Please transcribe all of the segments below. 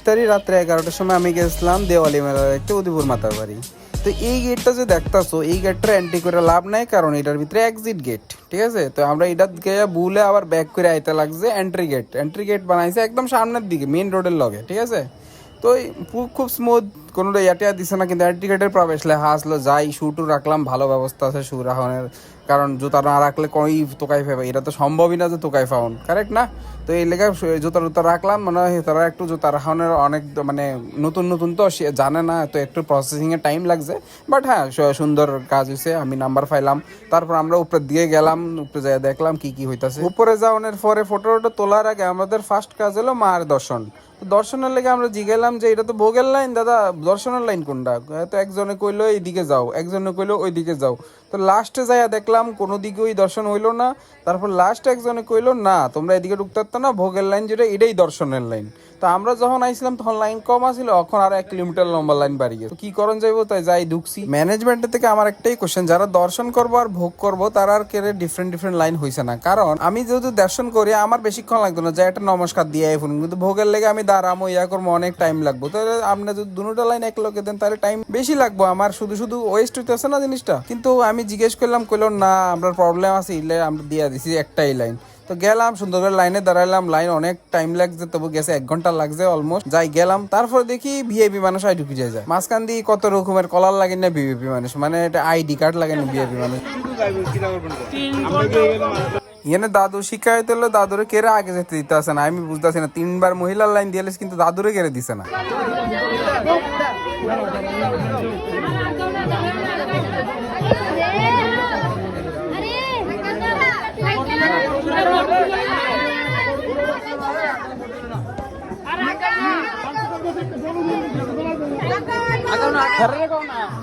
তারিখ রাত্রে 11টার সময় আমি গেছিলাম দেওয়ালি মেলার একটা উদয়পুর মাতার বাড়ি। তো এই গেটটা যে দেখতেছো, এই গেটটা এন্ট্রি করে লাভ নাই, কারণ এটার ভিতরে এক্সিট গেট, ঠিক আছে। তো আমরা এটা গিয়ে বুলে আবার ব্যাক করে আইতে লাগছে এন্ট্রি গেট বানাইছে একদম সামনের দিকে মেইন রোডের লগে, ঠিক আছে। তো খুব স্মুথ, কোনো ইয়াটিয়া দিছে না, কিন্তু এন্ট্রি গেটের প্রবেশ লেখা আসলো। যাই শু টু রাখলাম, ভালো ব্যবস্থা আছে শু রাখনের, কারণ জুতা না রাখলে কই তোকাই ফেবে, এটা তো সম্ভবই না যে তোকাই ফাউন, কারেক্ট না। তো এই লেগে জুতা রাখলাম, মানে তারা একটু জুতা রাখানোর অনেক মানে নতুন তো জানে না, তো একটু প্রসেসিংয়ে টাইম লাগছে, বাট হ্যাঁ সুন্দর কাজ হয়েছে। আমি নাম্বার পাইলাম, তারপর আমরা উপরের দিকে গেলাম, উপরে যাই দেখলাম কি কি হইতাছে। উপরে যাওয়ানোর পরে ফটো তোলার আগে আমাদের ফার্স্ট কাজ হলো মার দর্শন। দর্শনের লেগে আমরা জিগাইলাম যে এটা তো ভোগের লাইন দাদা, দর্শনের লাইন কোনটা? তো একজনে কইলো এইদিকে যাও, একজনে কইলো ওইদিকে যাও। তো লাস্টে যাইয়া দেখলাম কোনো দিকে ওই দর্শন হইলো না। তারপর লাস্ট একজনে কইলো না তোমরা এদিকে ঢুকতে পারতো না, ভোগের লাইন যেটা এটাই দর্শনের লাইন। তো আমরা যখন আইছিলাম তখন লাইন কম আছিল, এখন আর 1 কিলোমিটার লম্বা লাইন বাড়ি গেছে। কি করণ যাইবো, তাই যাই ঢুকছি। ম্যানেজমেন্টের থেকে আমার একটাই কোশ্চেন, যারা দর্শন করবো আর ভোগ করবো তারা আর কেড়ে ডিফারেন্ট লাইন হয়েছে না? কারণ আমি যেহেতু দর্শন করি আমার বেশিক্ষণ লাগতো না, যে একটা নমস্কার দিয়ে ফোন, কিন্তু ভোগের লেগে আমি দাঁড়ামো ইয়া করবো, অনেক টাইম লাগবো। তাহলে আপনি যদি দুটো লাইন এক লোকে দেন তাহলে টাইম বেশি লাগবো আমার, শুধু ওয়েস্ট হইতেছে না জিনিসটা। কিন্তু আমি জিজ্ঞেস করলাম, কইলো না আমরা প্রবলেম আছে, ইলে আমরা দিয়ে দিছি একটাই লাইন। তো গেলাম সুন্দর করে লাইনে দাঁড়াইলাম, লাইন অনেক টাইম লাগছে, তবু গেছে 1 ঘন্টা লাগছে অলমোস্ট। যাই গেলাম, তারপরে দেখি ভিআইপি মানুষ আই ঢুকে যায় মাঝখান দিয়ে কত রকমের কলার লাগে না ভিআইপি মানুষ, মানে এটা আইডি কার্ড লাগে না ভিআইপি মানুষ। এখানে দাদু শিক্ষায়িত হলো, দাদুরে কেড়ে আগে যেতে দিতে আসে না, আমি বুঝতেছি না। 3বার মহিলার লাইন দিয়ে কিন্তু দাদুরে কেড়ে দিছে না।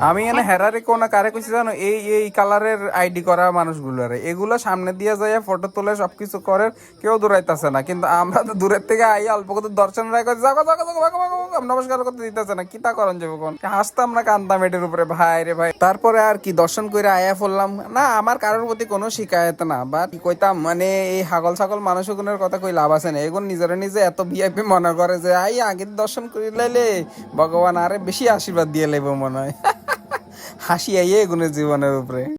আমি এনে হেরারে কোন কারে কইছি জানো, এই কালারের আইডি করা মানুষগুলোরে, এগুলো সামনে দিয়ে যায় ফটো তোলে সবকিছু করে, কেউ দূরাইতেছে না। কিন্তু আমরা তো দূরের থেকে আই অল্প কত দর্শন রায় করে নমস্কার করতে দিতেছে না, কিতা করন যাবো কোন, হাসতাম না কান্দাম এটার উপরে, ভাই রে ভাই। তারপরে আর কি দর্শন করে আয়া পড়লাম না, আমার কারোর প্রতি কোনো শিকায়ত না, বা কি কইতাম, মানে এই হাগল ছাগল মানুষগুলোর কথা কই লাভ আছে না। এগুন নিজে এত ভিআইপি মনে করে যে আই আগে দর্শন করে লাইলে ভগবান আরে বেশি আশীর্বাদ দিয়ে লাইব মনে হয়। হাসি আইয়ে এগুনের জীবনের উপরে।